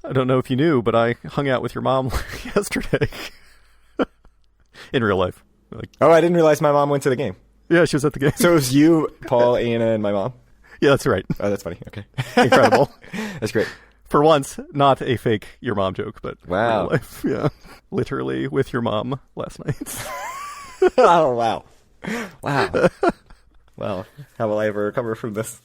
I don't know if you knew, but I hung out with your mom yesterday. In real life. Oh, I didn't realize my mom went to the game. Yeah, she was at the game. So it was you, Paul, Anna, and my mom? Yeah, that's right. Oh, that's funny. Okay. Incredible. That's great. For once, not a fake your mom joke, but wow. Real life. Yeah. Literally with your mom last night. Oh, wow. Wow. Well, how will I ever recover from this?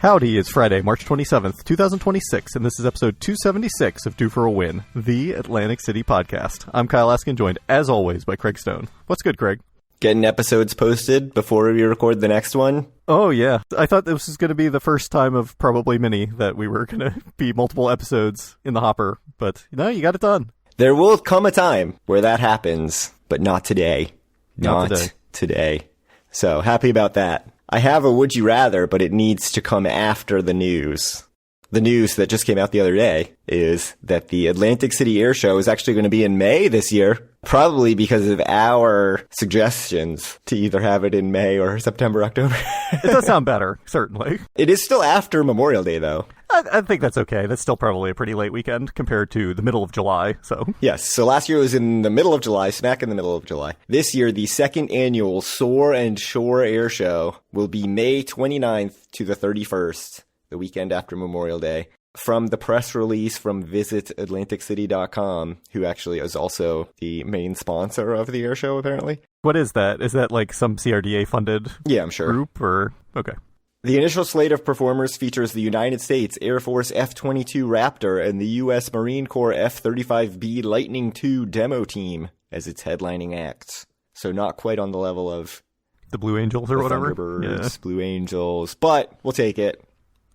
Howdy, it's Friday, March 27th, 2026, and this is episode 276 of Due for a Win, the Atlantic City podcast. I'm Kyle Askin, joined, as always, by Craig Stone. What's good, Craig? Getting episodes posted before we record the next one. Oh, yeah. I thought this was going to be the first time of probably many that we were going to be multiple episodes in the hopper, but no, you got it done. There will come a time where that happens, but not today. Not today. So, happy about that. I have a Would You Rather, but it needs to come after the news. The news that just came out the other day is that the Atlantic City Air Show is actually going to be in May this year, probably because of our suggestions to either have it in May or September, October. It does sound better, certainly. It is still after Memorial Day, though. I think that's okay. That's still probably a pretty late weekend compared to the middle of July, so. Yes, so last year was in the middle of July, smack in the middle of July. This year, the second annual Soar and Shore Air Show will be May 29th to the 31st, the weekend after Memorial Day. From the press release from visitAtlanticCity.com, who actually is also the main sponsor of the air show, apparently. What is that? Is that like some CRDA-funded I'm sure. group, or? Okay. The initial slate of performers features the United States Air Force F-22 Raptor and the U.S. Marine Corps F-35B Lightning II demo team as its headlining acts. So not quite on the level of the Blue Angels or whatever. Thunderbirds, Blue Angels, but we'll take it.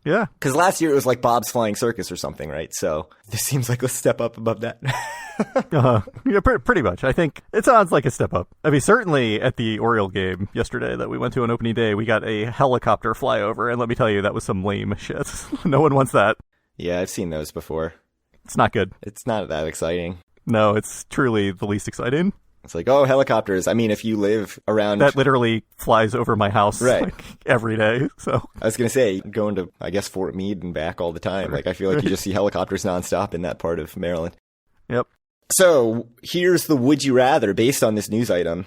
Yeah. Because last year it was like Bob's Flying Circus or something, right? So this seems like a step up above that. Yeah, pretty much. I think it sounds like a step up. I mean, certainly at the Oriole game yesterday that we went to on opening day, we got a helicopter flyover, and let me tell you, that was some lame shit. No one wants that. Yeah, I've seen those before. It's not good. It's not that exciting. No, it's truly the least exciting. It's like, oh, helicopters. I mean, if you live around... That literally flies over my house right. Like, every day, so... I was going to say, going to, I guess, Fort Meade and back all the time. Like, I feel like you just see helicopters nonstop in that part of Maryland. Yep. So, here's the Would You Rather based on this news item.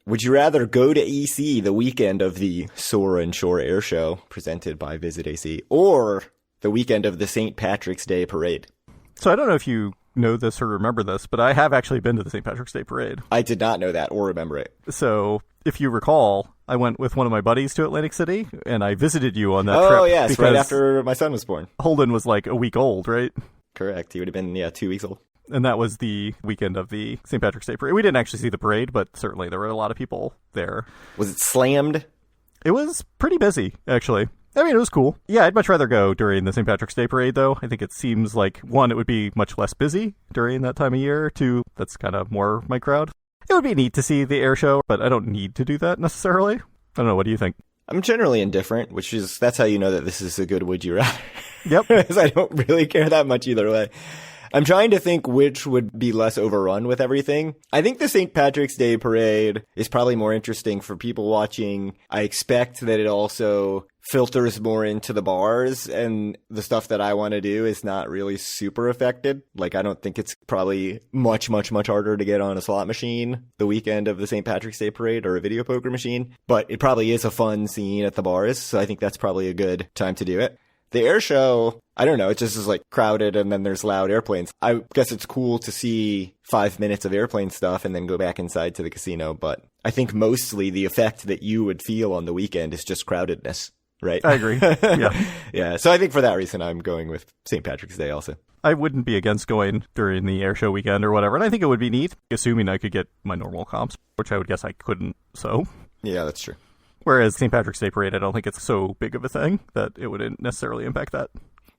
Would you rather go to EC the weekend of the Soar and Shore Air Show presented by Visit AC, or the weekend of the St. Patrick's Day Parade? So I don't know if you know this or remember this, but I have actually been to the St. Patrick's Day Parade. I did not know that or remember it. So, if you recall, I went with one of my buddies to Atlantic City, and I visited you on that trip. Oh, yes, right after my son was born. Holden was like a week old, right? Correct. He would have been, 2 weeks old. And that was the weekend of the St. Patrick's Day Parade. We didn't actually see the parade, but certainly there were a lot of people there. Was it slammed? It was pretty busy, actually. I mean, it was cool. Yeah, I'd much rather go during the St. Patrick's Day Parade, though. I think it seems like, one, it would be much less busy during that time of year. Two, that's kind of more my crowd. It would be neat to see the air show, but I don't need to do that necessarily. I don't know. What do you think? I'm generally indifferent, that's how you know that this is a good Would You Rather. Yep. Because I don't really care that much either way. I'm trying to think which would be less overrun with everything. I think the St. Patrick's Day Parade is probably more interesting for people watching. I expect that it also filters more into the bars, and the stuff that I want to do is not really super affected. Like, I don't think it's probably much harder to get on a slot machine the weekend of the St. Patrick's Day Parade or a video poker machine, but it probably is a fun scene at the bars, so I think that's probably a good time to do it. The air show, I don't know, it just is like crowded and then there's loud airplanes. I guess it's cool to see 5 minutes of airplane stuff and then go back inside to the casino, but I think mostly the effect that you would feel on the weekend is just crowdedness, right? I agree. Yeah. Yeah, so I think for that reason I'm going with St. Patrick's Day also. I wouldn't be against going during the air show weekend or whatever, and I think it would be neat, assuming I could get my normal comps, which I would guess I couldn't, so. Yeah, that's true. Whereas St. Patrick's Day Parade, I don't think it's so big of a thing that it wouldn't necessarily impact that.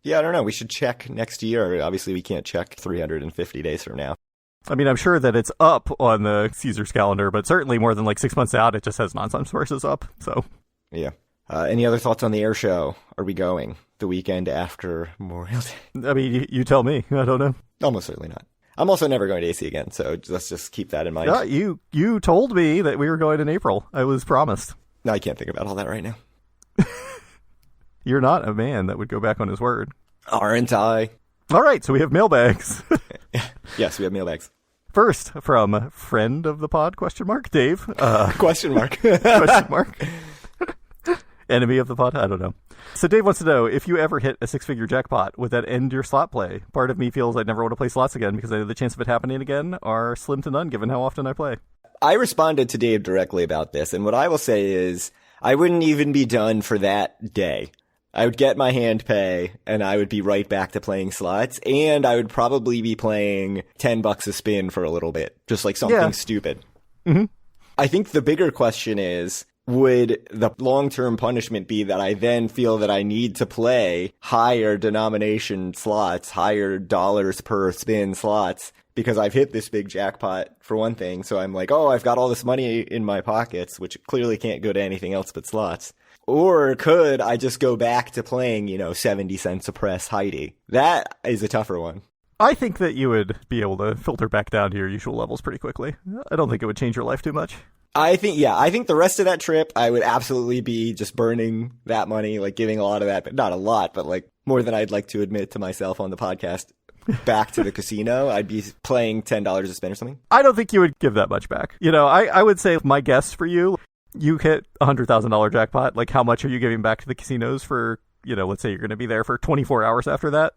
Yeah, I don't know. We should check next year. Obviously, we can't check 350 days from now. I mean, I'm sure that it's up on the Caesars calendar, but certainly more than like 6 months out, it just has nonsense versus up, so. Yeah. Any other thoughts on the air show? Are we going the weekend after Memorial Day? I mean, you tell me. I don't know. Almost certainly not. I'm also never going to AC again, so let's just keep that in mind. Yeah, you told me that we were going in April. I was promised. No, I can't think about all that right now. You're not a man that would go back on his word. Aren't I? All right, so we have mailbags. Yes, we have mailbags. First, from friend of the pod, question mark, Dave. Question mark. Question mark. Enemy of the pod? I don't know. So Dave wants to know, if you ever hit a six-figure jackpot, would that end your slot play? Part of me feels I'd never want to play slots again because I know the chance of it happening again are slim to none given how often I play. I responded to Dave directly about this, and what I will say is I wouldn't even be done for that day. I would get my hand pay, and I would be right back to playing slots, and I would probably be playing $10 a spin for a little bit, just like something stupid. Mm-hmm. I think the bigger question is, would the long-term punishment be that I then feel that I need to play higher denomination slots, higher dollars per spin slots, because I've hit this big jackpot for one thing. So I'm like, oh, I've got all this money in my pockets, which clearly can't go to anything else but slots. Or could I just go back to playing, 70 cents a press Heidi? That is a tougher one. I think that you would be able to filter back down to your usual levels pretty quickly. I don't think it would change your life too much. I think the rest of that trip, I would absolutely be just burning that money, like giving a lot of that, but not a lot, but like more than I'd like to admit to myself on the podcast, back to the casino. I'd be playing $10 a spin or something. I don't think you would give that much back. I would say my guess for you hit a $100,000 jackpot. Like, how much are you giving back to the casinos for, let's say you're going to be there for 24 hours after that?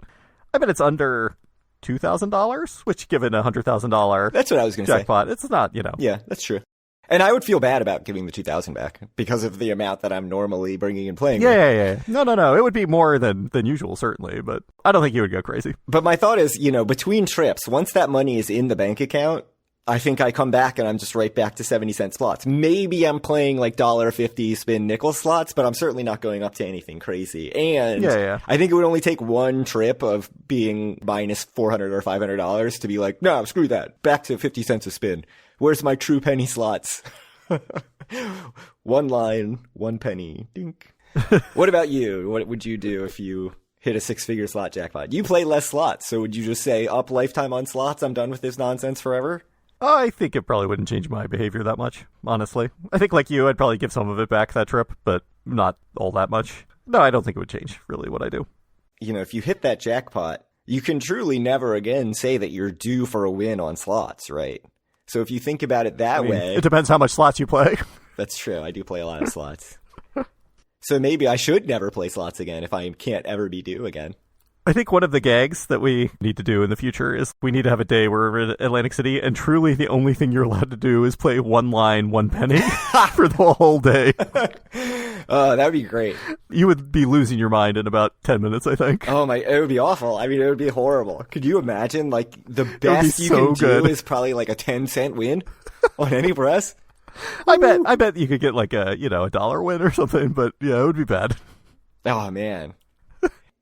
I bet it's under $2,000, which given a $100,000 that's what I was going to say. Jackpot, it's not, Yeah, that's true. And I would feel bad about giving the $2,000 back because of the amount that I'm normally bringing and playing. Yeah. No. It would be more than usual, certainly, but I don't think you would go crazy. But my thought is, between trips, once that money is in the bank account, I think I come back and I'm just right back to 70-cent slots. Maybe I'm playing like $1.50 spin nickel slots, but I'm certainly not going up to anything crazy. And I think it would only take one trip of being minus $400 or $500 to be like, no, screw that. Back to 50 cents a spin. Where's my true penny slots? One line, 1 penny. Dink. What about you? What would you do if you hit a six-figure slot jackpot? You play less slots, so would you just say, up lifetime on slots, I'm done with this nonsense forever? I think it probably wouldn't change my behavior that much, honestly. I think like you, I'd probably give some of it back that trip, but not all that much. No, I don't think it would change, really, what I do. If you hit that jackpot, you can truly never again say that you're due for a win on slots, right? So if you think about it that way... It depends how much slots you play. That's true. I do play a lot of slots. So maybe I should never play slots again if I can't ever be due again. I think one of the gags that we need to do in the future is we need to have a day where we're in Atlantic City and truly the only thing you're allowed to do is play 1 line, 1 penny for the whole day. That would be great. You would be losing your mind in about 10 minutes, I think. Oh it would be awful. I mean, it would be horrible. Could you imagine, like, the best you can do is probably like a 10-cent win on any press? I bet you could get like a $1 win or something, but yeah, it would be bad. Oh, man.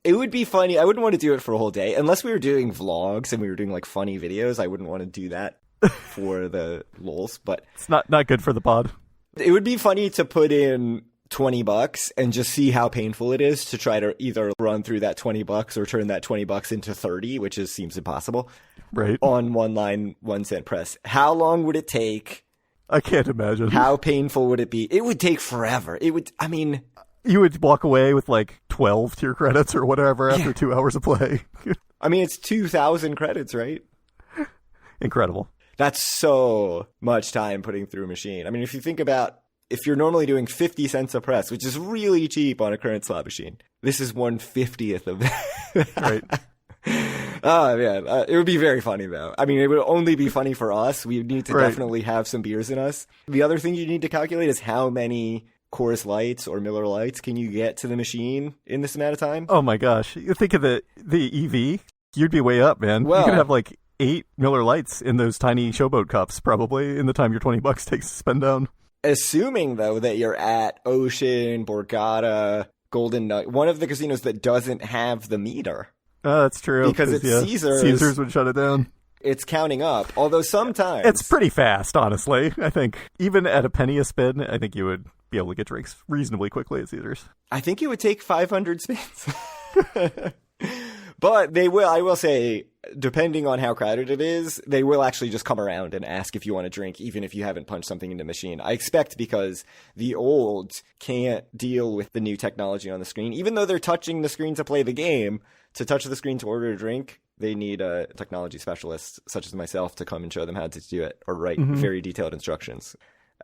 It would be funny. I wouldn't want to do it for a whole day. Unless we were doing vlogs and we were doing like funny videos, I wouldn't want to do that for the lols, but it's not good for the pod. It would be funny to put in $20 and just see how painful it is to try to either run through that $20 or turn that $20 into 30, which seems impossible. Right. On 1 line, 1 cent press. How long would it take? I can't imagine. How painful would it be? It would take forever. You would walk away with like 12 tier credits or whatever after 2 hours of play. I mean, it's 2,000 credits, right? Incredible. That's so much time putting through a machine. I mean, if you think about, if you're normally doing 50 cents a press, which is really cheap on a current slot machine, this is 1/50th of that. Right. Oh, man. It would be very funny, though. I mean, it would only be funny for us. We need to definitely have some beers in us. The other thing you need to calculate is how many Coors Lights or Miller Lights can you get to the machine in this amount of time? Oh my gosh. You think of the EV, you'd be way up, man. Well, you could have like 8 Miller Lights in those tiny showboat cups probably in the time your $20 takes to spend down. Assuming, though, that you're at Ocean, Borgata, Golden Nugget, one of the casinos that doesn't have the meter. That's true. Because it's Caesars. Caesars would shut it down. it's counting up. Although sometimes It's pretty fast, honestly. I think even at a penny a spin, I think you would be able to get drinks reasonably quickly at Caesars. I think it would take 500 spins. But they will, I will say, depending on how crowded it is, they will actually just come around and ask if you want a drink, even if you haven't punched something in the machine. I expect because the old can't deal with the new technology on the screen. Even though they're touching the screen to play the game, to touch the screen to order a drink, they need a technology specialist, such as myself, to come and show them how to do it or write very detailed instructions.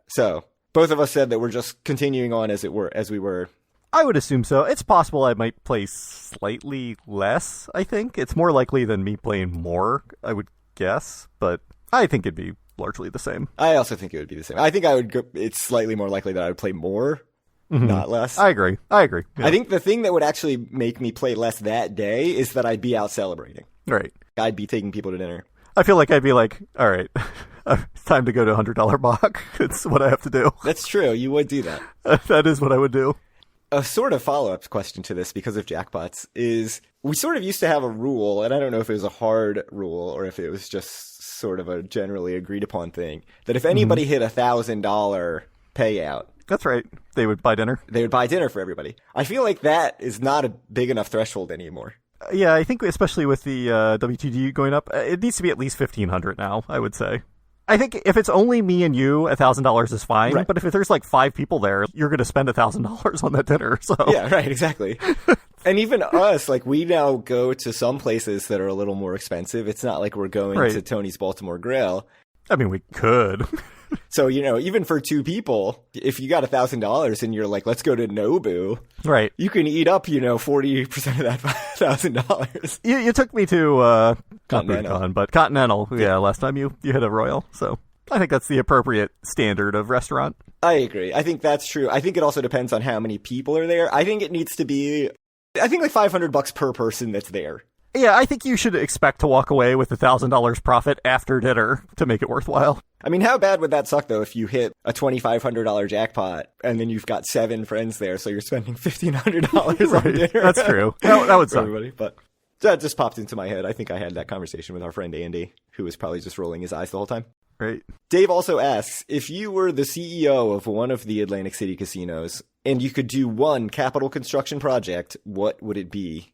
So both of us said that we're just continuing on as we were. I would assume so. It's possible I might play slightly less, I think. It's more likely than me playing more, I would guess. But I think it'd be largely the same. I also think it would be the same. I think it's slightly more likely that I would play more, not less. I agree. Yeah. I think the thing that would actually make me play less that day is that I'd be out celebrating. Right. I'd be taking people to dinner. I feel like I'd be like, all right, it's time to go to $100 Bach. It's what I have to do. That's true. You would do that. That is what I would do. A sort of follow-up question to this, because of jackpots, is we sort of used to have a rule, and I don't know if it was a hard rule or if it was just sort of a generally agreed upon thing, that if anybody hit $1,000 payout... That's right. They would buy dinner. They would buy dinner for everybody. I feel like that is not a big enough threshold anymore. Yeah, I think especially with the WTG going up, it needs to be at least $1,500 now, I would say. I think if it's only me and you, $1,000 is fine. Right. But if there's like 5 people there, you're going to spend $1,000 on that dinner. So yeah, right, exactly. And even us, like, we now go to some places that are a little more expensive. It's not like we're going to Tony's Baltimore Grill. I mean, we could. So, even for 2 people, if you got $1,000 and you're like, let's go to Nobu, right? You can eat up, 40% of that $1,000. You took me to Continental. But Continental, yeah, last time you hit a Royal. So I think that's the appropriate standard of restaurant. I agree. I think that's true. I think it also depends on how many people are there. I think it needs to be, like $500 per person that's there. Yeah, I think you should expect to walk away with $1,000 profit after dinner to make it worthwhile. I mean, how bad would that suck, though, if you hit a $2,500 jackpot and then you've got 7 friends there, so you're spending $1,500 on dinner? That's true. That would suck. Everybody, but that just popped into my head. I think I had that conversation with our friend Andy, who was probably just rolling his eyes the whole time. Right. Dave also asks, if you were the CEO of one of the Atlantic City casinos and you could do one capital construction project, what would it be?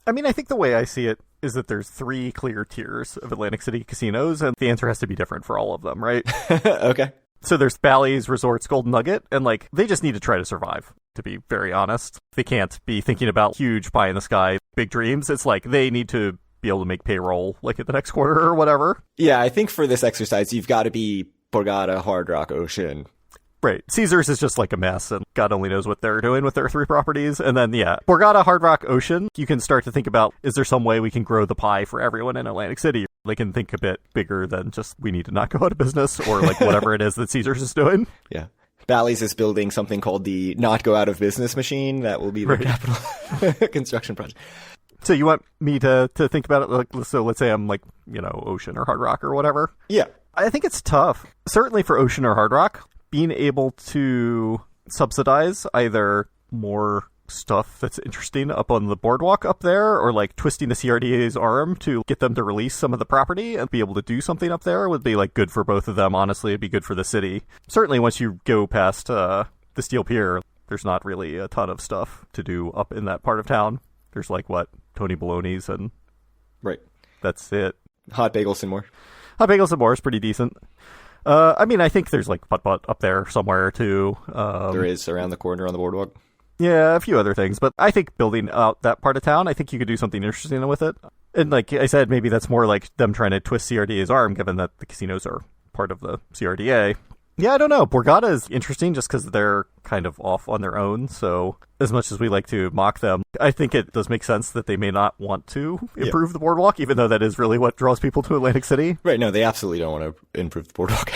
I mean, I think the way I see it is that there's 3 clear tiers of Atlantic City casinos, and the answer has to be different for all of them, right? Okay. So there's Bally's, Resorts, Golden Nugget, and they just need to try to survive, to be very honest. They can't be thinking about huge pie in the sky, big dreams. It's like they need to be able to make payroll at the next quarter or whatever. Yeah, I think for this exercise, you've got to be Borgata, Hard Rock, Ocean. Right. Caesars is just a mess, and God only knows what they're doing with their 3 properties. And then, yeah, Borgata, Hard Rock, Ocean, you can start to think about, is there some way we can grow the pie for everyone in Atlantic City? They can think a bit bigger than just, we need to not go out of business, or whatever it is that Caesars is doing. Yeah. Bally's is building something called the not go out of business machine. That will be the capital construction project. So you want me to think about it? So let's say I'm Ocean or Hard Rock or whatever. Yeah. I think it's tough. Certainly for Ocean or Hard Rock, being able to subsidize either more stuff that's interesting up on the boardwalk up there, or twisting the CRDA's arm to get them to release some of the property and be able to do something up there would be good for both of them. Honestly, it'd be good for the city. Certainly once you go past the Steel Pier, there's not really a ton of stuff to do up in that part of town. There's Tony Baloney's, and right, that's it. Hot Bagels and More. Hot Bagels and More is pretty decent. I mean, I think there's Putt-Putt up there somewhere too. There is around the corner on the boardwalk. Yeah, a few other things, but I think building out that part of town, I think you could do something interesting with it. And like I said, maybe that's more like them trying to twist CRDA's arm, given that the casinos are part of the CRDA. Yeah, I don't know. Borgata is interesting just because they're kind of off on their own. So as much as we like to mock them, I think it does make sense that they may not want to improve the boardwalk, even though that is really what draws people to Atlantic City. Right. No, they absolutely don't want to improve the boardwalk.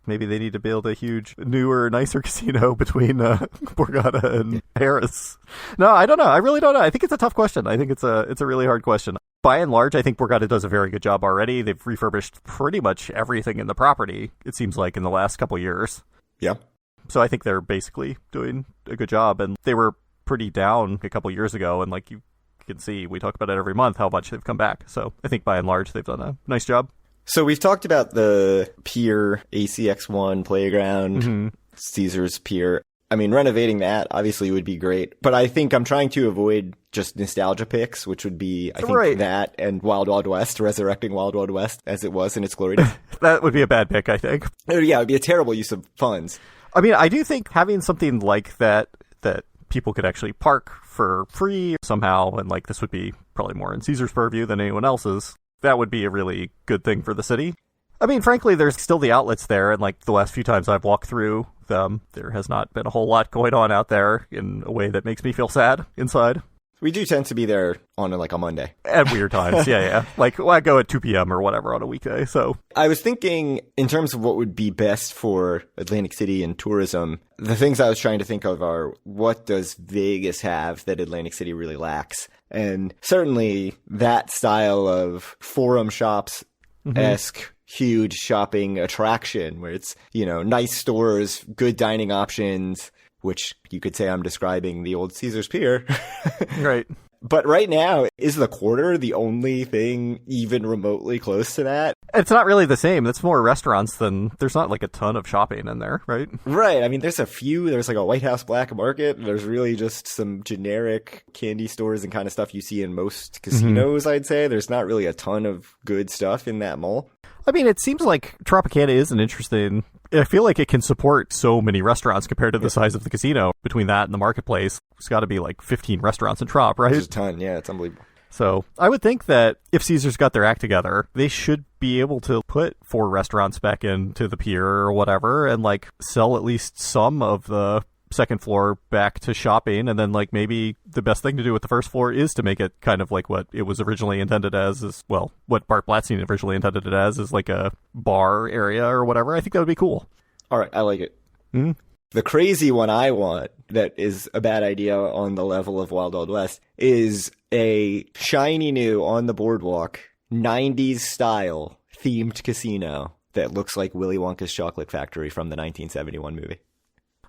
Maybe they need to build a huge, newer, nicer casino between Borgata and Harris. No, I don't know. I really don't know. I think it's a tough question. I think it's a really hard question. By and large, I think Borgata does a very good job already. They've refurbished pretty much everything in the property, it seems like, in the last couple years. Yeah. So I think they're basically doing a good job. And they were pretty down a couple years ago, and you can see, we talk about it every month, how much they've come back. So I think by and large, they've done a nice job. So we've talked about the Pier, ACX1 playground, Caesars Pier. I mean, renovating that obviously would be great, but I think I'm trying to avoid just nostalgia picks, which would be, I think, that and Wild Wild West, resurrecting Wild Wild West as it was in its glory days. That would be a bad pick, I think. Yeah, it would be a terrible use of funds. I mean, I do think having something like that people could actually park for free somehow, and like this would be probably more in Caesar's purview than anyone else's, that would be a really good thing for the city. I mean, frankly, there's still the outlets there, and like the last few times I've walked through them, there has not been a whole lot going on out there in a way that makes me feel sad inside. We do tend to be there on like a Monday. At weird times, yeah. Like, I go at 2 p.m. or whatever on a weekday, so. I was thinking, in terms of what would be best for Atlantic City and tourism, the things I was trying to think of are, what does Vegas have that Atlantic City really lacks? And certainly that style of forum shops-esque huge shopping attraction where it's, you know, nice stores, good dining options, which you could say I'm describing the old Caesars Pier. Right. But right now, is the Quarter the only thing even remotely close to that? It's not really the same. That's more restaurants than, there's not like a ton of shopping in there, right? Right. I mean, there's a few. There's like a White House Black Market. There's really just some generic candy stores and kind of stuff you see in most casinos, I'd say. There's not really a ton of good stuff in that mall. I mean, it seems like Tropicana is an interesting... I feel like it can support so many restaurants compared to the size of the casino. Between that and the marketplace, it's got to be like 15 restaurants in Trop, right? There's a ton, yeah, it's unbelievable. So I would think that if Caesars got their act together, they should be able to put 4 restaurants back into the pier or whatever and like sell at least some of the second floor back to shopping, and then like maybe the best thing to do with the first floor is to make it kind of like what it was originally intended as, is, well, what Bart Blatstein originally intended it as, is like a bar area or whatever. I think that would be cool. All right, I like it. The crazy one I want that is a bad idea on the level of Wild Wild West is a shiny new on the boardwalk 90s style themed casino that looks like Willy Wonka's Chocolate Factory from the 1971 movie.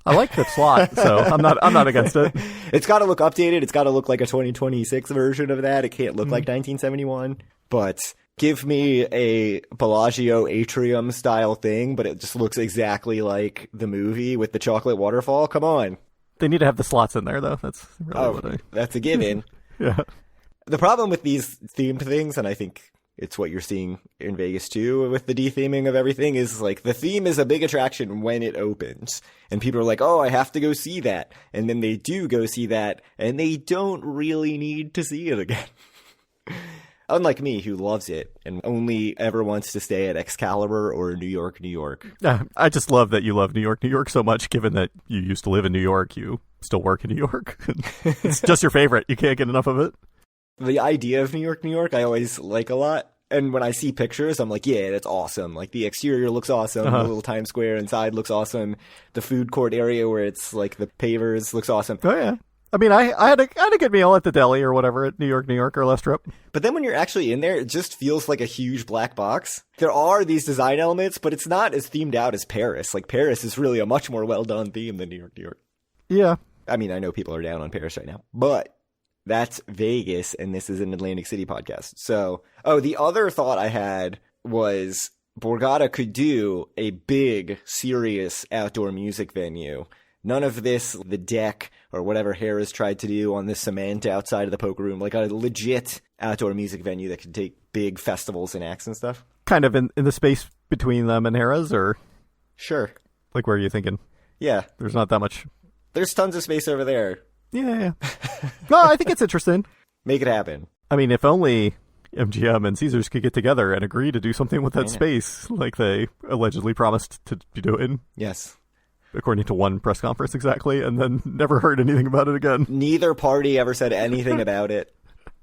I like the slot, so I'm not against it. It's got to look updated. It's got to look like a 2026 version of that. It can't look like 1971. But give me a Bellagio atrium style thing, but it just looks exactly like the movie with the chocolate waterfall. Come on. They need to have the slots in there, though. That's really that's a given. Yeah. The problem with these themed things, and I think it's what you're seeing in Vegas too with the de-theming of everything, is like the theme is a big attraction when it opens. And people are like, oh, I have to go see that. And then they do go see that, and they don't really need to see it again. Unlike me, who loves it and only ever wants to stay at Excalibur or New York, New York. I just love that you love New York, New York so much, given that you used to live in New York. You still work in New York. It's just your favorite. You can't get enough of it. The idea of New York, New York, I always like a lot. And when I see pictures, I'm like, yeah, that's awesome. Like, the exterior looks awesome. The little Times Square inside looks awesome. The food court area where it's like the pavers looks awesome. Oh, yeah. I mean, I had a good meal at the deli or whatever at New York, New York or last trip. But then when you're actually in there, it just feels like a huge black box. There are these design elements, but it's not as themed out as Paris. Like, Paris is really a much more well-done theme than New York, New York. Yeah. I mean, I know people are down on Paris right now, but that's Vegas, and this is an Atlantic City podcast. So, the other thought I had was Borgata could do a big, serious outdoor music venue. None of this, the deck or whatever Harrah's tried to do on the cement outside of the poker room, like a legit outdoor music venue that could take big festivals and acts and stuff. Kind of in the space between them and Harrah's, or? Sure. Like, where are you thinking? Yeah. There's not that much. There's tons of space over there. Yeah. No, I think it's interesting. Make it happen. I mean, if only MGM and Caesars could get together and agree to do something with that space, like they allegedly promised to be doing. Yes. According to one press conference exactly, and then never heard anything about it again. Neither party ever said anything about it.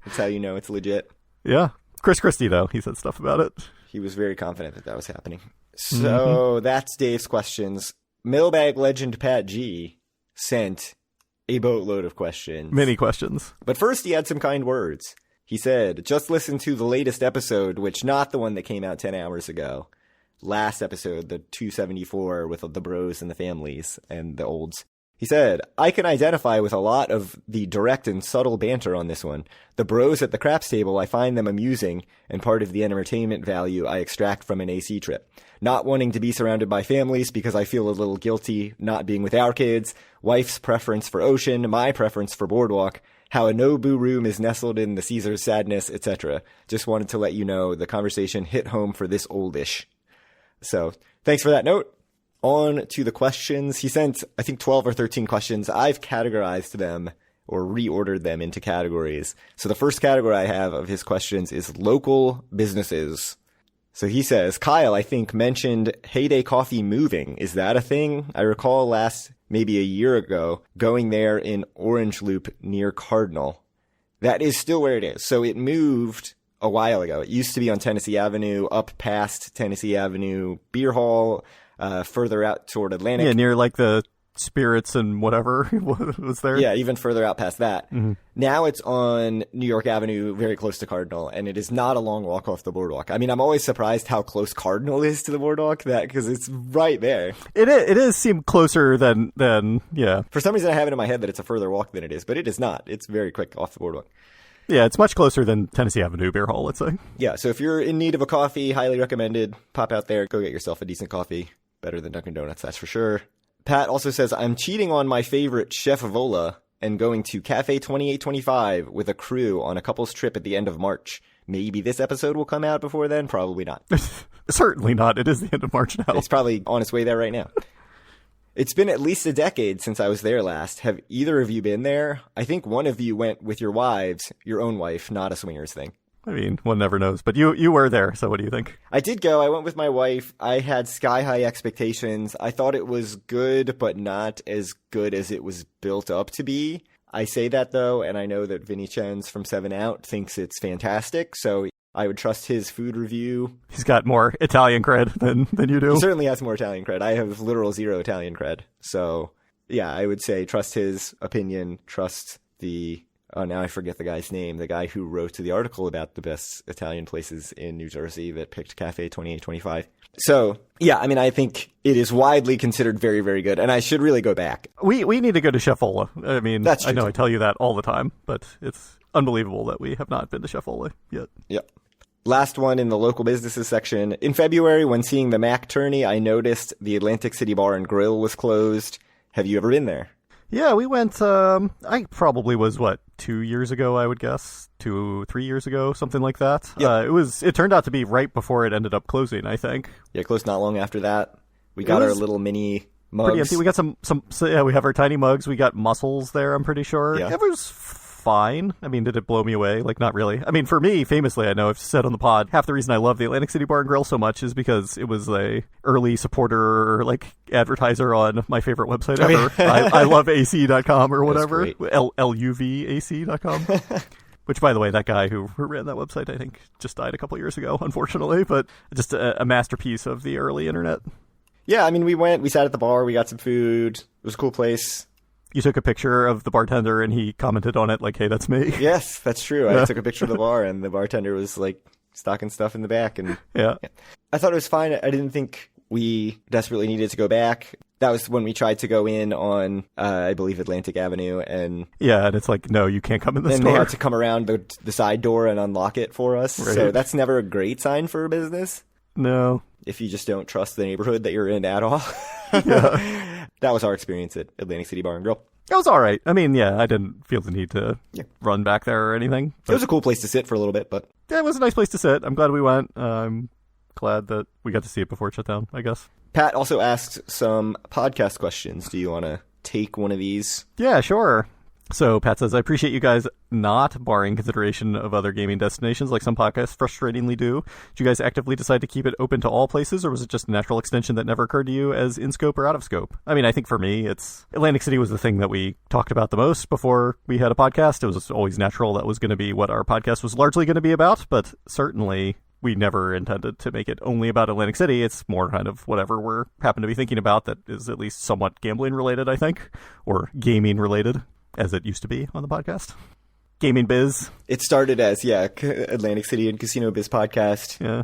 That's how you know it's legit. Yeah. Chris Christie, though, he said stuff about it. He was very confident that was happening. So that's Dave's questions. Mailbag legend Pat G sent a boatload of questions. Many questions. But first he had some kind words. He said, just listen to the latest episode, which not the one that came out 10 hours ago. Last episode, the 274 with the bros and the families and the olds. He said, I can identify with a lot of the direct and subtle banter on this one. The bros at the craps table, I find them amusing and part of the entertainment value I extract from an AC trip. Not wanting to be surrounded by families because I feel a little guilty not being with our kids, wife's preference for ocean, my preference for boardwalk, how a Nobu room is nestled in the Caesar's sadness, etc. Just wanted to let you know the conversation hit home for this oldish. So, thanks for that note. On to the questions. He sent, I think, 12 or 13 questions. I've categorized them or reordered them into categories. So the first category I have of his questions is local businesses. So he says, Kyle, I think, mentioned Heyday Coffee moving. Is that a thing? I recall maybe a year ago, going there in Orange Loop near Cardinal. That is still where it is. So it moved a while ago. It used to be on Tennessee Avenue, up past Tennessee Avenue Beer Hall, further out toward Atlantic. Yeah, near like the Spirits and whatever was there. Yeah, even further out past that. Mm-hmm. Now it's on New York Avenue, very close to Cardinal, and it is not a long walk off the boardwalk. I mean, I'm always surprised how close Cardinal is to the boardwalk, because it's right there. It is seem closer than yeah. For some reason, I have it in my head that it's a further walk than it is, but it is not. It's very quick off the boardwalk. Yeah, it's much closer than Tennessee Avenue Beer Hall, let's say. Yeah, so if you're in need of a coffee, highly recommended. Pop out there, go get yourself a decent coffee. Better than Dunkin' Donuts, that's for sure. Pat also says, I'm cheating on my favorite Chef Vola and going to Cafe 2825 with a crew on a couple's trip at the end of March. Maybe this episode will come out before then? Probably not. Certainly not. It is the end of March now. It's probably on its way there right now. It's been at least a decade since I was there last. Have either of you been there? I think one of you went with your wives, your own wife, not a swingers thing. I mean, one never knows. But you were there, so what do you think? I did go. I went with my wife. I had sky-high expectations. I thought it was good, but not as good as it was built up to be. I say that, though, and I know that Vinny Chen's from 7 Out thinks it's fantastic, so I would trust his food review. He's got more Italian cred than you do. He certainly has more Italian cred. I have literal 0 Italian cred. So, yeah, I would say trust his opinion, trust the... Oh, now I forget the guy's name. The guy who wrote the article about the best Italian places in New Jersey that picked Cafe 2825. So, yeah, I mean, I think it is widely considered very, very good, and I should really go back. We need to go to Chef Vola. I mean, that's true. I know I tell you that all the time, but it's unbelievable that we have not been to Chef Vola yet. Yep. Last one in the local businesses section. In February, when seeing the Mac tourney, I noticed the Atlantic City Bar and Grill was closed. Have you ever been there? Yeah, we went, I probably was, 2 years ago, I would guess? 3 years ago, something like that. Yep. It turned out to be right before it ended up closing, I think. Yeah, closed not long after that. We got our little mini mugs. Pretty empty. We got so we have our tiny mugs. We got mussels there, I'm pretty sure. Yeah. It was fine. I mean, did it blow me away? Not really. I mean, for me, famously, I know I've said on the pod, half the reason I love the Atlantic City Bar and Grill so much is because it was a early supporter, advertiser on my favorite website ever. I love AC.com or whatever. LUVAC.com. Which, by the way, that guy who ran that website, I think, just died a couple years ago, unfortunately, but just a masterpiece of the early internet. Yeah, I mean, we sat at the bar, we got some food. It was a cool place. You took a picture of the bartender and he commented on it hey, that's me. Yes, that's true. I took a picture of the bar and the bartender was stocking stuff in the back. And yeah. I thought it was fine. I didn't think we desperately needed to go back. That was when we tried to go in on, I believe, Atlantic Avenue. And yeah, and it's no, you can't come in the store. And they had to come around the side door and unlock it for us. Right. So that's never a great sign for a business. No. If you just don't trust the neighborhood that you're in at all. Yeah. That was our experience at Atlantic City Bar and Grill. It was all right. I mean, yeah, I didn't feel the need to run back there or anything. It was a cool place to sit for a little bit, but... Yeah, it was a nice place to sit. I'm glad we went. I'm glad that we got to see it before it shut down, I guess. Pat also asked some podcast questions. Do you want to take one of these? Yeah, sure. So Pat says, I appreciate you guys not barring consideration of other gaming destinations like some podcasts frustratingly do. Did you guys actively decide to keep it open to all places, or was it just a natural extension that never occurred to you as in scope or out of scope? I mean, I think for me, Atlantic City was the thing that we talked about the most before we had a podcast. It was always natural that was going to be what our podcast was largely going to be about, but certainly we never intended to make it only about Atlantic City. It's more kind of whatever we're happen to be thinking about that is at least somewhat gambling related, I think, or gaming related, as it used to be on the podcast. Gaming Biz. It started as, Atlantic City and Casino Biz podcast. Yeah.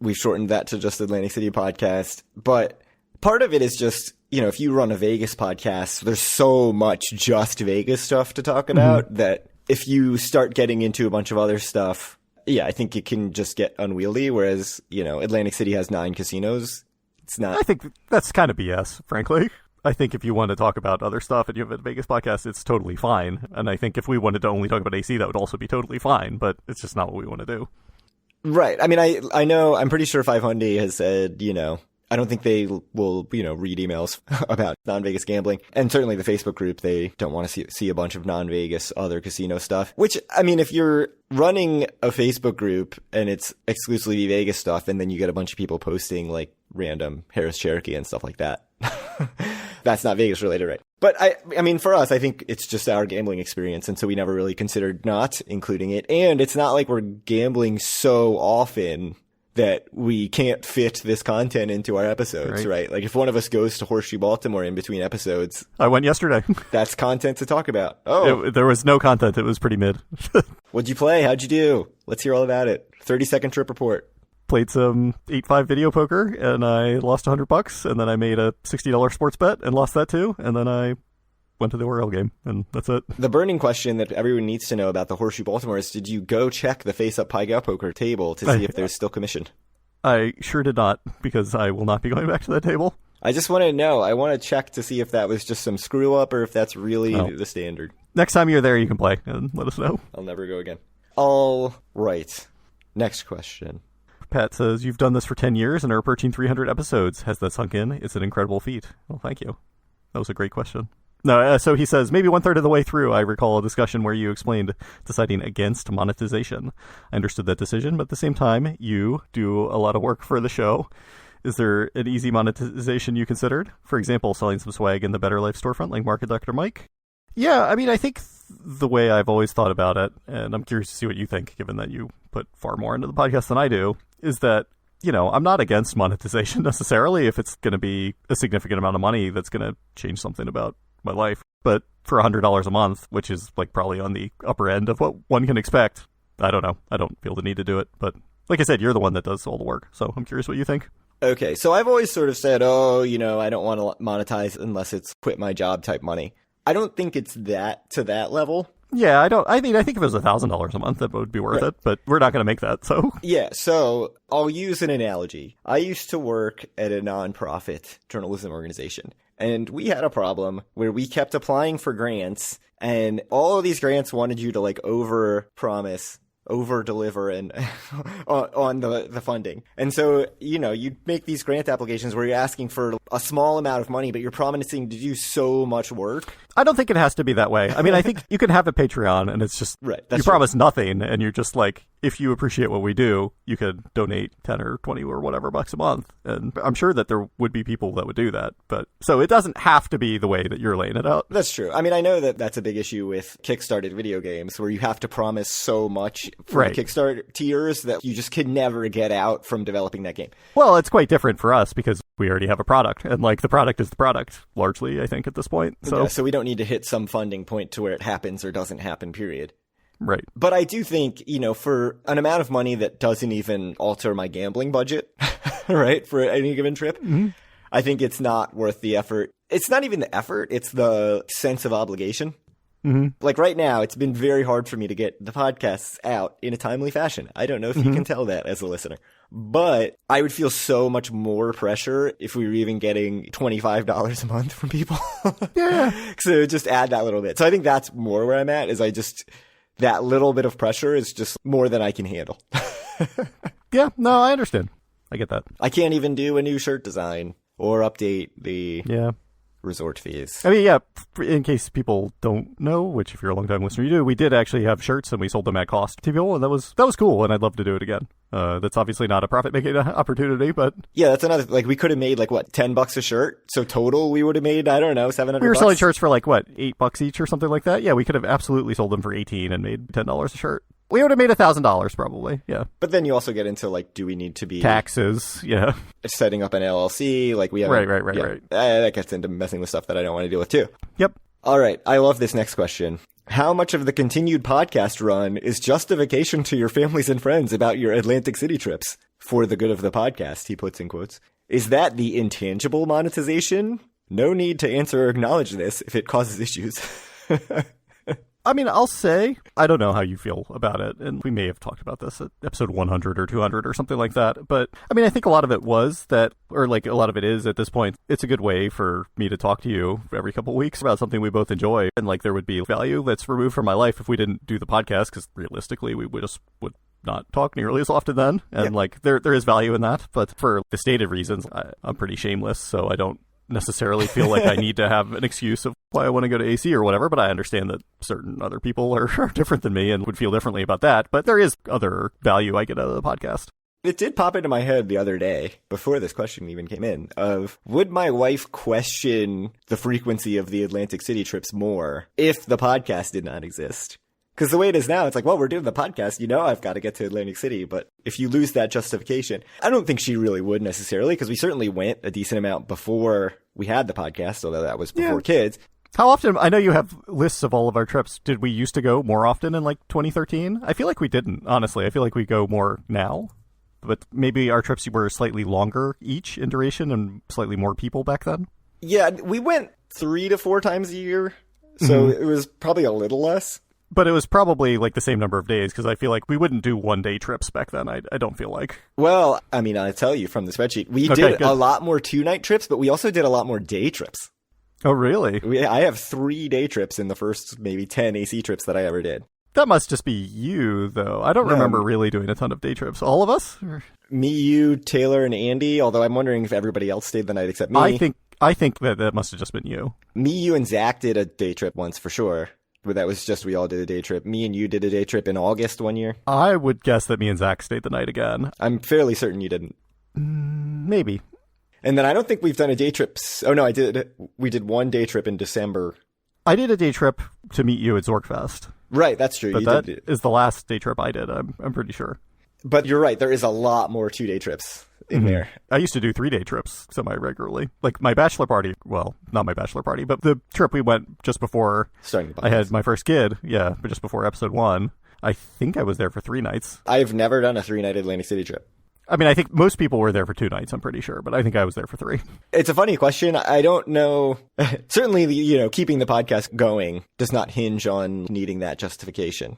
We've shortened that to just Atlantic City podcast. But part of it is just if you run a Vegas podcast, there's so much just Vegas stuff to talk about that if you start getting into a bunch of other stuff, yeah, I think it can just get unwieldy. Whereas, Atlantic City has 9 casinos. It's not. I think that's kind of BS, frankly. I think if you want to talk about other stuff and you have a Vegas podcast, it's totally fine. And I think if we wanted to only talk about AC, that would also be totally fine. But it's just not what we want to do. Right. I mean, I know, I'm pretty sure 500 has said, I don't think they will, read emails about non-Vegas gambling. And certainly the Facebook group, they don't want to see a bunch of non-Vegas other casino stuff. Which, I mean, if you're running a Facebook group and it's exclusively Vegas stuff, and then you get a bunch of people posting like random Harris Cherokee and stuff like that, that's not Vegas related, right? But I mean, for us, I think it's just our gambling experience. And so we never really considered not including it. And it's not like we're gambling so often that we can't fit this content into our episodes, right? Like if one of us goes to Horseshoe Baltimore in between episodes. I went yesterday. That's content to talk about. Oh. There was no content. It was pretty mid. What'd you play? How'd you do? Let's hear all about it. 30-second trip report. Played some 8-5 video poker and I lost $100, and then I made a $60 sports bet and lost that too, and then I went to the Oriole game, and that's it. The burning question that everyone needs to know about the Horseshoe Baltimore is, did you go check the face-up Pai Gow poker table to see if there's still commission? I sure did not, because I will not be going back to that table. I just want to know. I want to check to see if that was just some screw-up or if that's really the standard. Next time you're there, you can play, and let us know. I'll never go again. All right. Next question. Pat says, you've done this for 10 years and are approaching 300 episodes. Has that sunk in? It's an incredible feat. Well, thank you. That was a great question. No, so he says, maybe 1/3 of the way through, I recall a discussion where you explained deciding against monetization. I understood that decision, but at the same time, you do a lot of work for the show. Is there an easy monetization you considered? For example, selling some swag in the Better Life storefront like Market Dr. Mike? Yeah, I mean, I think the way I've always thought about it, and I'm curious to see what you think, given that you put far more into the podcast than I do, is that, I'm not against monetization necessarily if it's going to be a significant amount of money that's going to change something about my life. But for $100 a month, which is like probably on the upper end of what one can expect, I don't know. I don't feel the need to do it. But like I said, you're the one that does all the work. So I'm curious what you think. Okay, so I've always sort of said, I don't want to monetize unless it's quit my job type money. I don't think it's that to that level. Yeah, I think if it was $1,000 a month, that would be worth it, but we're not going to make that, so. Yeah, so I'll use an analogy. I used to work at a nonprofit journalism organization, and we had a problem where we kept applying for grants, and all of these grants wanted you to over-deliver and on the funding. And so, you'd make these grant applications where you're asking for a small amount of money, but you're promising to do so much work. I don't think it has to be that way. I mean, I think you can have a Patreon and it's just, you promise nothing and you're just like, if you appreciate what we do, you could donate 10 or 20 or whatever bucks a month. And I'm sure that there would be people that would do that. But so it doesn't have to be the way that you're laying it out. That's true. I mean, I know that that's a big issue with Kickstarted video games where you have to promise so much for the Kickstarter tiers that you just can never get out from developing that game. Well, it's quite different for us because we already have a product and the product is the product largely, I think, at this point. So we don't need to hit some funding point to where it happens or doesn't happen, period. Right. But I do think, for an amount of money that doesn't even alter my gambling budget, right, for any given trip, I think it's not worth the effort. It's not even the effort. It's the sense of obligation. Like right now, it's been very hard for me to get the podcasts out in a timely fashion. I don't know if you can tell that as a listener. But I would feel so much more pressure if we were even getting $25 a month from people. Yeah. So just add that little bit. So I think that's more where I'm at, is that little bit of pressure is just more than I can handle. Yeah, no, I understand. I get that. I can't even do a new shirt design or update the resort fees. I mean, yeah, in case people don't know, which if you're a long-time listener, you do, we did actually have shirts and we sold them at cost to people, and that was cool, and I'd love to do it again. That's obviously not a profit-making opportunity, but... Yeah, that's another... we could have made, $10 a shirt? So total, we would have made, I don't know, $700. We were selling shirts for, $8 each or something like that? Yeah, we could have absolutely sold them for $18 and made $10 a shirt. We would have made $1,000 probably, yeah. But then you also get into, do we need to be... Taxes, yeah. Setting up an LLC, we have... Right. That gets into messing with stuff that I don't want to deal with, too. Yep. All right, I love this next question. How much of the continued podcast run is justification to your families and friends about your Atlantic City trips? For the good of the podcast, he puts in quotes. Is that the intangible monetization? no need to answer or acknowledge this if it causes issues. I mean, I'll say, I don't know how you feel about it, and we may have talked about this at episode 100 or 200 or something like that, but I mean, I think a lot of it was that, or like a lot of it is at this point, it's a good way for me to talk to you every couple of weeks about something we both enjoy, and like there would be value that's removed from my life if we didn't do the podcast, because realistically, we would not talk nearly as often then, and like there is value in that, but for the stated reasons, I'm pretty shameless, so I don't necessarily feel like I need to have an excuse of why I want to go to AC or whatever, but I understand that certain other people are different than me and would feel differently about that, but there is other value I get out of the podcast. It did pop into my head the other day, before this question even came in, of would my wife question the frequency of the Atlantic City trips more if the podcast did not exist? Because the way it is now, it's like, well, we're doing the podcast, I've got to get to Atlantic City. But if you lose that justification, I don't think she really would necessarily, because we certainly went a decent amount before we had the podcast, although that was before kids. How often? I know you have lists of all of our trips. Did we used to go more often in like 2013? I feel like we didn't, honestly. I feel like we go more now. But maybe our trips were slightly longer each in duration and slightly more people back then. Yeah, we went 3 to 4 times a year, so it was probably a little less. But it was probably like the same number of days, because I feel like we wouldn't do 1-day trips back then. I don't feel like. Well, I mean, I tell you from the spreadsheet, we did a lot more 2-night trips, but we also did a lot more day trips. Oh, really? I have 3 day trips in the first maybe 10 AC trips that I ever did. That must just be you, though. I don't remember really doing a ton of day trips. All of us? Me, you, Taylor, and Andy, although I'm wondering if everybody else stayed the night except me. I think that must have just been you. Me, you, and Zach did a day trip once for sure. But that was just we all did a day trip. Me and you did a day trip in August one year. I would guess that me and Zach stayed the night again. I'm fairly certain you didn't. Maybe. And then I don't think we've done a day trip. Oh, no, I did. We did 1 day trip in December. I did a day trip to meet you at Zorkfest. Right, that's true. But that is the last day trip I did, I'm pretty sure. But you're right. There is a lot more 2-day trips in there. I used to do 3-day trips semi-regularly. Like my bachelor party, well, not my bachelor party, but the trip we went just before I had my first kid, but just before episode 1, I think I was there for 3 nights. I've never done a 3-night Atlantic City trip. I mean, I think most people were there for 2 nights, I'm pretty sure, but I think I was there for 3. It's a funny question. I don't know. Certainly, keeping the podcast going does not hinge on needing that justification.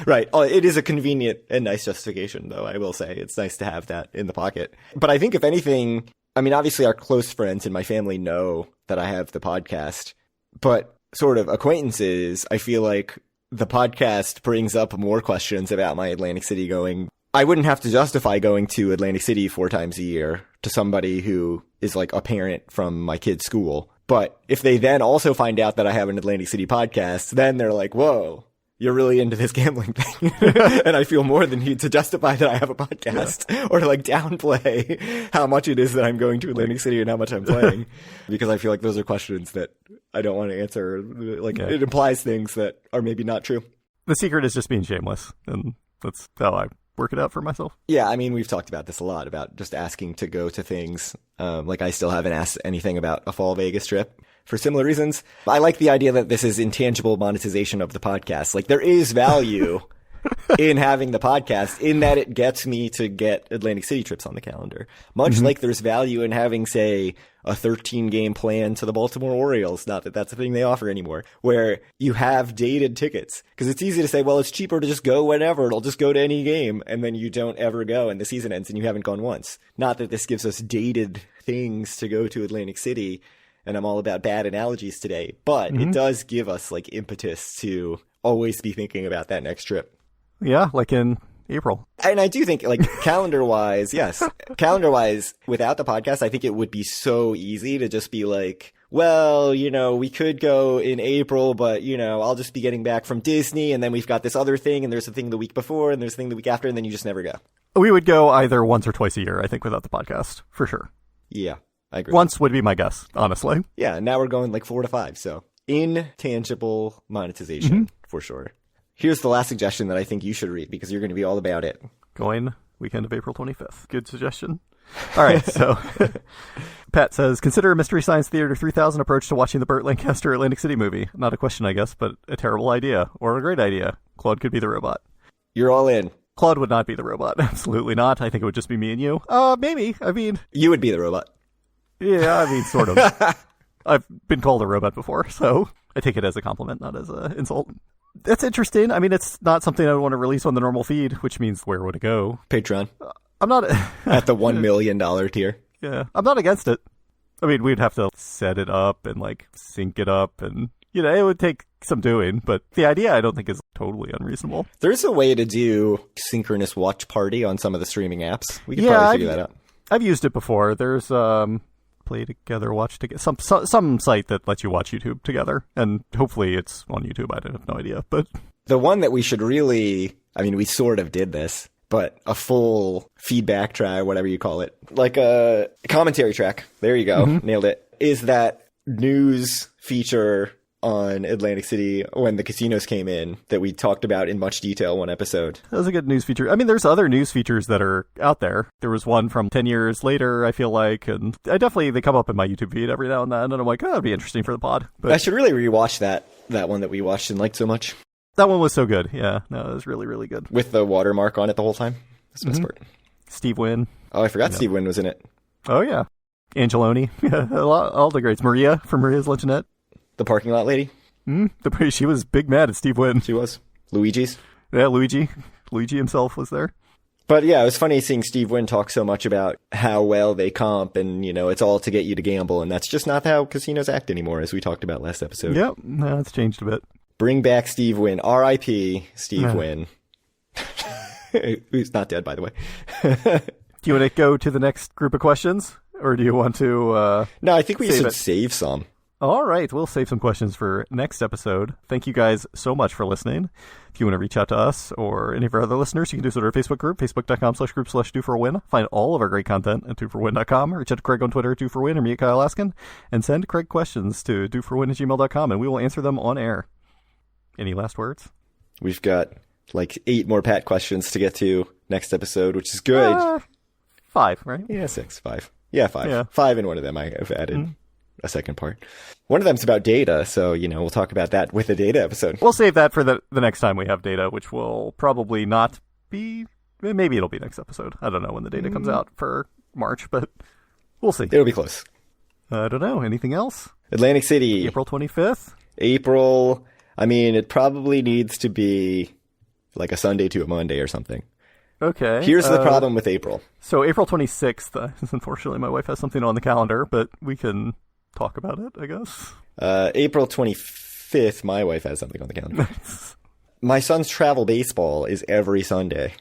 Right. It is a convenient and nice justification, though, I will say. It's nice to have that in the pocket. But I think if anything, I mean, obviously our close friends in my family know that I have the podcast, but sort of acquaintances, I feel like the podcast brings up more questions about my Atlantic City going. I wouldn't have to justify going to Atlantic City 4 times a year to somebody who is like a parent from my kid's school. But if they then also find out that I have an Atlantic City podcast, then they're like, whoa, you're really into this gambling thing. And I feel more than need to justify that I have a podcast or to like downplay how much it is that I'm going to Atlantic City and how much I'm playing. Because I feel like those are questions that I don't want to answer. Like it implies things that are maybe not true. The secret is just being shameless. And that's how I work it out for myself. Yeah, I mean, we've talked about this a lot, about just asking to go to things. Like I still haven't asked anything about a fall Vegas trip for similar reasons. I like the idea that this is intangible monetization of the podcast. Like there is value in having the podcast in that it gets me to get Atlantic City trips on the calendar. Much like there's value in having, say, a 13-game plan to the Baltimore Orioles. Not that that's a thing they offer anymore, where you have dated tickets. Because it's easy to say, well, it's cheaper to just go whenever. It'll just go to any game. And then you don't ever go and the season ends and you haven't gone once. Not that this gives us dated things to go to Atlantic City. And I'm all about bad analogies today. But it does give us like impetus to always be thinking about that next trip. Yeah, like in April. And I do think, like, calendar-wise, yes. Calendar-wise, without the podcast, I think it would be so easy to just be like, well, we could go in April, but, I'll just be getting back from Disney, and then we've got this other thing, and there's a thing the week before, and there's a thing the week after, and then you just never go. We would go either once or twice a year, I think, without the podcast, for sure. Yeah, I agree. Once would be my guess, honestly. Yeah, and now we're going like 4 to 5, so intangible monetization, for sure. Here's the last suggestion that I think you should read because you're going to be all about it. Going weekend of April 25th. Good suggestion. All right, so Pat says, consider a Mystery Science Theater 3000 approach to watching the Burt Lancaster Atlantic City movie. Not a question, I guess, but a terrible idea or a great idea. Claude could be the robot. You're all in. Claude would not be the robot. Absolutely not. I think it would just be me and you. Maybe. I mean... You would be the robot. Yeah, I mean, sort of. I've been called a robot before, so I take it as a compliment, not as an insult. That's interesting. I mean, it's not something I would want to release on the normal feed, which means where would it go? Patreon. I'm not... At the $1 million tier. Yeah, I'm not against it. I mean, we'd have to set it up and, like, sync it up, and, you know, it would take some doing, but the idea I don't think is totally unreasonable. There's a way to do synchronous watch party on some of the streaming apps. We could probably figure that out. I've used it before. There's Play Together, Watch Together, some site that lets you watch YouTube together, and hopefully it's on YouTube. I have no idea, but the one that we should really, I mean, we sort of did this, but a full feedback track, whatever you call it, like a commentary track. There you go, nailed it. Is that news feature on Atlantic City when the casinos came in that we talked about in much detail one episode. That was a good news feature. I mean, there's other news features that are out there. There was one from 10 years later, I feel like, and they come up in my YouTube feed every now and then, and I'm like, oh, that'd be interesting for the pod. But I should really rewatch that one that we watched and liked so much. That one was so good. Yeah, no, it was really, really good. With the watermark on it the whole time. That's the best part. Steve Wynn. Oh, I forgot Steve Wynn was in it. Oh, yeah. Angeloni. All the greats. Maria from Maria's Luncheonette. The parking lot lady. She was big mad at Steve Wynn. She was. Luigi's. Yeah, Luigi. Luigi himself was there. But yeah, it was funny seeing Steve Wynn talk so much about how well they comp and, you know, it's all to get you to gamble. And that's just not how casinos act anymore, as we talked about last episode. Yep, no, it's changed a bit. Bring back Steve Wynn. R.I.P. Steve Wynn. Who's not dead, by the way. Do you want to go to the next group of questions? Or do you want to No, I think we should save some. All right, we'll save some questions for next episode. Thank you guys so much for listening. If you want to reach out to us or any of our other listeners, you can do so at our Facebook group, facebook.com/group/DoForAWin. Find all of our great content at DoForWin.com. Reach out to Craig on Twitter at DoForWin or me at Kyle Askin. And send Craig questions to DoForWin@gmail.com, and we will answer them on air. Any last words? We've got like 8 more Pat questions to get to next episode, which is good. 5, right? Yeah, 6, 5. Yeah, 5. Yeah. 5 in one of them I have added. A second part. One of them's about data, so, you know, we'll talk about that with the data episode. We'll save that for the next time we have data, which will probably not be... Maybe it'll be next episode. I don't know when the data comes out for March, but we'll see. It'll be close. I don't know. Anything else? Atlantic City. April 25th? April... I mean, it probably needs to be like a Sunday to a Monday or something. Okay. Here's the problem with April. So April 26th, unfortunately my wife has something on the calendar, but we can talk about it, I guess. April 25th, my wife has something on the calendar. My son's travel baseball is every Sunday.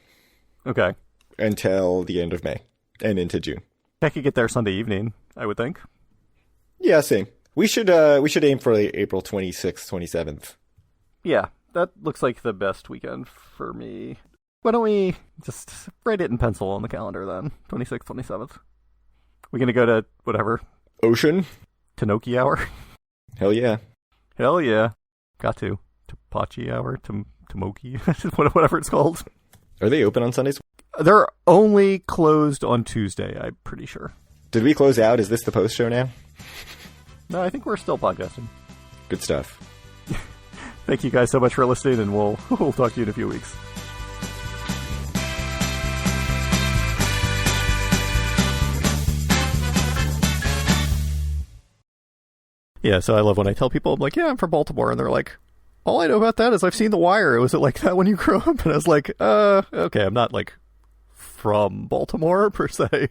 Okay. Until the end of May and into June. I could get there Sunday evening, I would think. Yeah, same. We should aim for April 26th, 27th. Yeah, that looks like the best weekend for me. Why don't we just write it in pencil on the calendar then? 26th, 27th. We gonna go to whatever? Ocean? Tanoki Hour? Hell yeah. Hell yeah. Got to. Tapachi Hour? Tamoki? Whatever it's called. Are they open on Sundays? They're only closed on Tuesday, I'm pretty sure. Did we close out? Is this the post show now? No, I think we're still podcasting. Good stuff. Thank you guys so much for listening, and we'll talk to you in a few weeks. Yeah, so I love when I tell people, I'm like, yeah, I'm from Baltimore, and they're like, all I know about that is I've seen The Wire. Was it like that when you grew up? And I was like, okay, I'm not like from Baltimore per se.